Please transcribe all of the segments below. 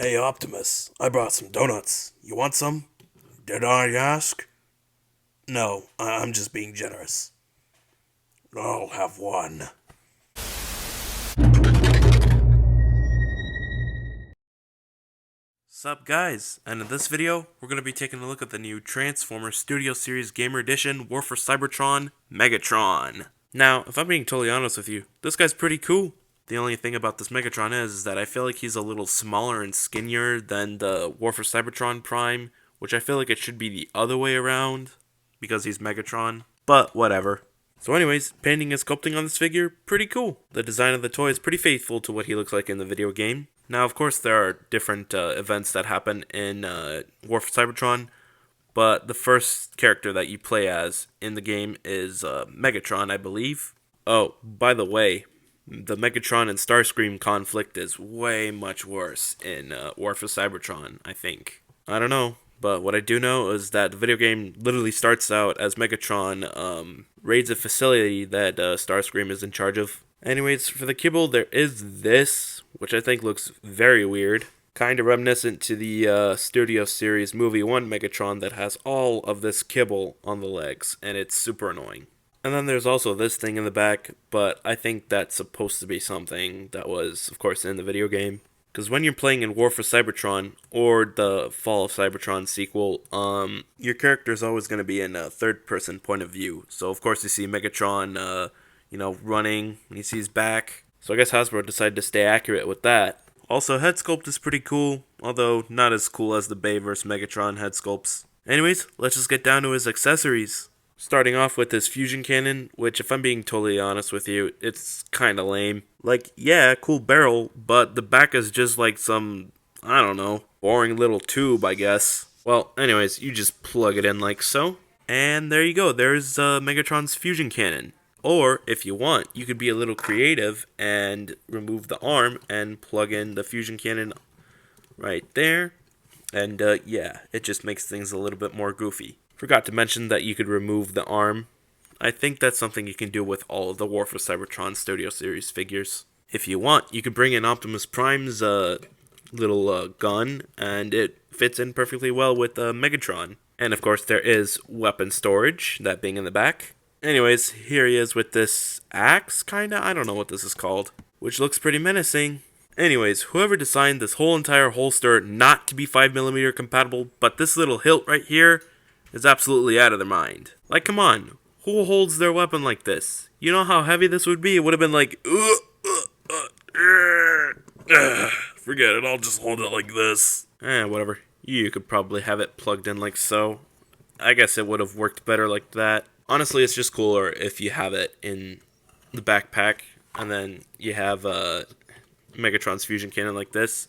Hey Optimus, I brought some donuts. You want some? Did I ask? No, I'm just being generous. I'll have one. Sup guys, and in this video, we're going to be taking a look at the new Transformers Studio Series Gamer Edition War for Cybertron Megatron. Now, if I'm being totally honest with you, this guy's pretty cool. The only thing about this Megatron is that I feel like he's a little smaller and skinnier than the War for Cybertron Prime, which I feel like it should be the other way around, because he's Megatron, but whatever. So anyways, painting and sculpting on this figure, pretty cool. The design of the toy is pretty faithful to what he looks like in the video game. Now, of course, there are different events that happen in War for Cybertron, but the first character that you play as in the game is Megatron, I believe. Oh, by the way, the Megatron and Starscream conflict is way much worse in War for Cybertron, I think. I don't know, but what I do know is that the video game literally starts out as Megatron raids a facility that Starscream is in charge of. Anyways, for the kibble, there is this, which I think looks very weird. Kind of reminiscent to the Studio Series Movie 1 Megatron that has all of this kibble on the legs, and it's super annoying. And then there's also this thing in the back, but I think that's supposed to be something that was, of course, in the video game. Because when you're playing in War for Cybertron, or the Fall of Cybertron sequel, your character is always going to be in a third-person point of view. So, of course, you see Megatron, running, and he sees back. So I guess Hasbro decided to stay accurate with that. Also, head sculpt is pretty cool, although not as cool as the Bay vs. Megatron head sculpts. Anyways, let's just get down to his accessories. Starting off with his fusion cannon, which if I'm being totally honest with you, it's kinda lame. Like, yeah, cool barrel, but the back is just like some, I don't know, boring little tube, I guess. Well, anyways, you just plug it in like so. And there you go, there's Megatron's fusion cannon. Or, if you want, you could be a little creative and remove the arm and plug in the fusion cannon right there. And yeah, it just makes things a little bit more goofy. Forgot to mention that you could remove the arm. I think that's something you can do with all of the War for Cybertron Studio Series figures. If you want, you could bring in Optimus Prime's little gun, and it fits in perfectly well with Megatron. And of course, there is weapon storage, that being in the back. Anyways, here he is with this axe, kinda? I don't know what this is called, which looks pretty menacing. Anyways, whoever designed this whole entire holster not to be 5mm compatible, but this little hilt right here is absolutely out of their mind. Like, come on, who holds their weapon like this? You know how heavy this would be? It would have been like, forget it, I'll just hold it like this. Whatever. You could probably have it plugged in like so. I guess it would have worked better like that. Honestly, it's just cooler if you have it in the backpack, and then you have Megatron's fusion cannon like this.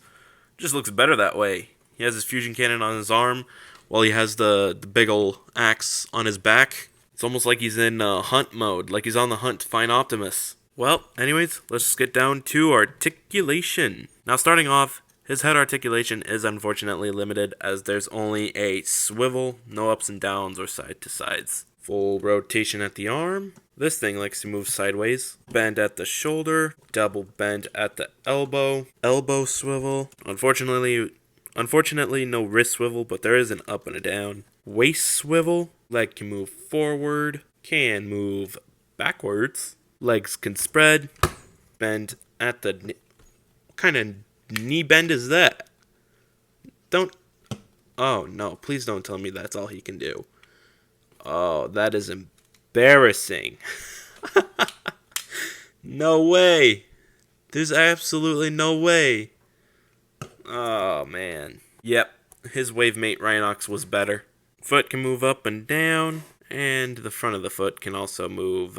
Just looks better that way. He has his fusion cannon on his arm, while he has the big ol' axe on his back. It's almost like he's in hunt mode, like he's on the hunt to find Optimus. Well, anyways, let's just get down to articulation. Now, starting off, his head articulation is unfortunately limited, as there's only a swivel, no ups and downs or side to sides. Full rotation at the arm. This thing likes to move sideways. Bend at the shoulder. Double bend at the elbow. Elbow swivel. Unfortunately, no wrist swivel, but there is an up and a down. Waist swivel. Leg can move forward. Can move backwards. Legs can spread. Bend at the... What kind of knee bend is that? Oh, no. Please don't tell me that's all he can do. Oh, that is embarrassing. No way. There's absolutely no way. Oh, man. Yep, his wavemate Rhinox was better. Foot can move up and down, and the front of the foot can also move,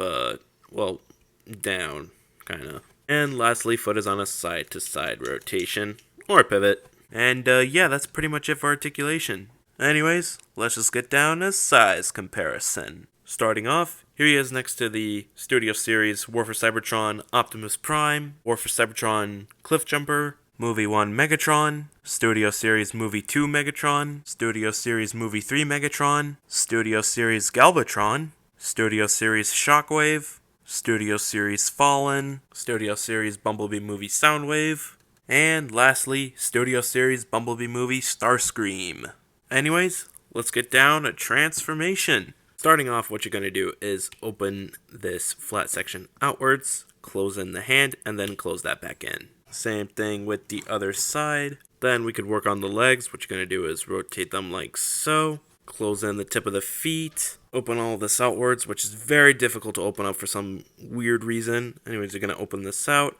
down, kinda. And lastly, foot is on a side-to-side rotation, or pivot. And, yeah, that's pretty much it for articulation. Anyways, let's just get down to size comparison. Starting off, here he is next to the Studio Series War for Cybertron Optimus Prime, War for Cybertron Cliffjumper, Movie 1 Megatron, Studio Series Movie 2 Megatron, Studio Series Movie 3 Megatron, Studio Series Galvatron, Studio Series Shockwave, Studio Series Fallen, Studio Series Bumblebee Movie Soundwave, And lastly, Studio Series Bumblebee movie Starscream. Anyways, let's get down to transformation. Starting off, what you're going to do is open this flat section outwards, close in the hand, and then close that back in. Same thing with the other side. Then we could work on the legs. What you're going to do is rotate them like so. Close in the tip of the feet. Open all this outwards, which is very difficult to open up for some weird reason. Anyways, you're going to open this out.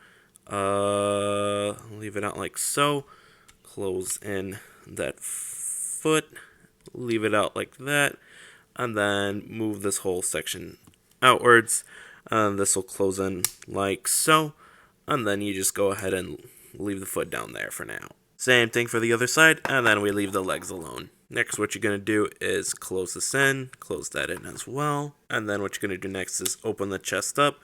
Leave it out like so. Close in that foot. Leave it out like that. And then move this whole section outwards. And this will close in like so. And then you just go ahead and leave the foot down there for now. Same thing for the other side, and then we leave the legs alone. Next, what you're going to do is close this in, close that in as well. And then what you're going to do next is open the chest up,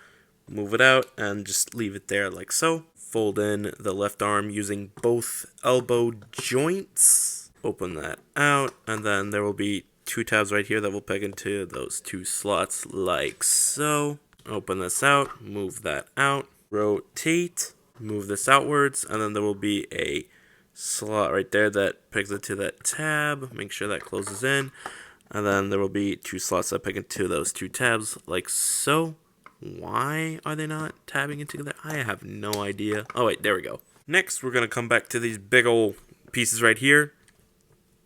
move it out, and just leave it there like so. Fold in the left arm using both elbow joints. Open that out, and then there will be 2 tabs right here that will peg into those 2 slots like so. Open this out, move that out, rotate, move this outwards, and then there will be a slot right there that pegs into that tab. Make sure that closes in, and then there will be 2 slots that peg into those 2 tabs like so. Why are they not tabbing into that? I have no idea. Oh wait, there we go. Next, we're gonna come back to these big old pieces right here.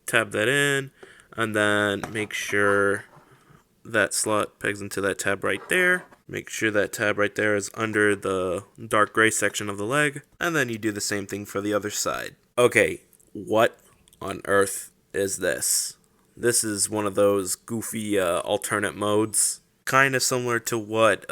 Tab that in, and then make sure that slot pegs into that tab right there. Make sure that tab right there is under the dark gray section of the leg, and then you do the same thing for the other side. Okay, what on earth is this? This is one of those goofy alternate modes, kind of similar to what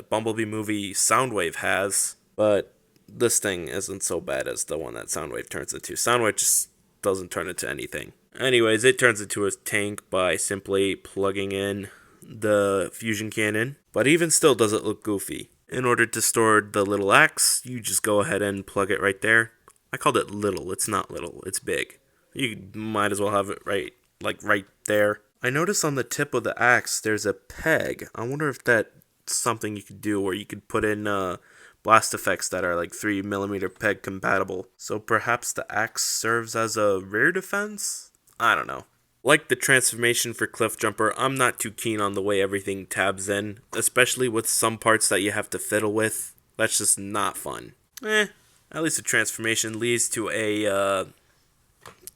Bumblebee movie Soundwave has, but this thing isn't so bad as the one that Soundwave turns into. Soundwave just doesn't turn into anything. Anyways, it turns into a tank by simply plugging in the fusion cannon, but even still does it look goofy. In order to store the little axe, you just go ahead and plug it right there. I called it little. It's not little. It's big. You might as well have it right there. I noticed on the tip of the axe there's a peg. I wonder if that's something you could do where you could put in blast effects that are like 3mm peg compatible. So perhaps the axe serves as a rear defense? I don't know. Like the transformation for Cliff Jumper, I'm not too keen on the way everything tabs in, especially with some parts that you have to fiddle with. That's just not fun. At least the transformation leads to a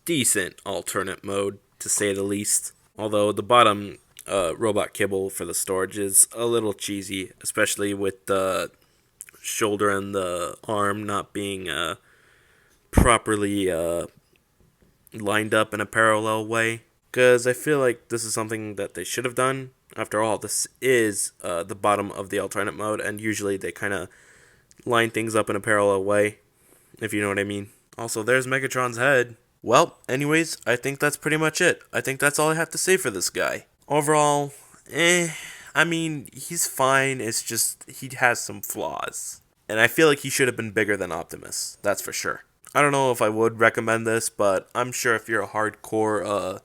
decent alternate mode, to say the least. Although the bottom robot kibble for the storage is a little cheesy, especially with the shoulder and the arm not being properly lined up in a parallel way. Because I feel like this is something that they should have done. After all, this is the bottom of the alternate mode, and usually they kind of line things up in a parallel way, if you know what I mean. Also, there's Megatron's head. Well, anyways, I think that's pretty much it. I think that's all I have to say for this guy. Overall, I mean, he's fine. It's just he has some flaws. And I feel like he should have been bigger than Optimus. That's for sure. I don't know if I would recommend this, but I'm sure if you're a hardcore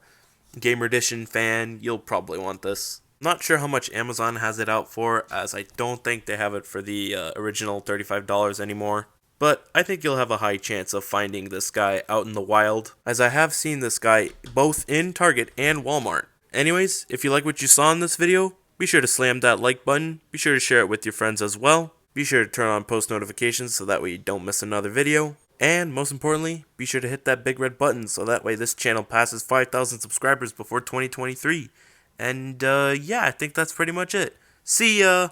Gamer Edition fan, you'll probably want this. Not sure how much Amazon has it out for, as I don't think they have it for the original $35 anymore. But I think you'll have a high chance of finding this guy out in the wild, as I have seen this guy both in Target and Walmart. Anyways, if you like what you saw in this video, be sure to slam that like button, be sure to share it with your friends as well, be sure to turn on post notifications so that way you don't miss another video, and most importantly, be sure to hit that big red button so that way this channel passes 5,000 subscribers before 2023. And yeah, I think that's pretty much it. See ya!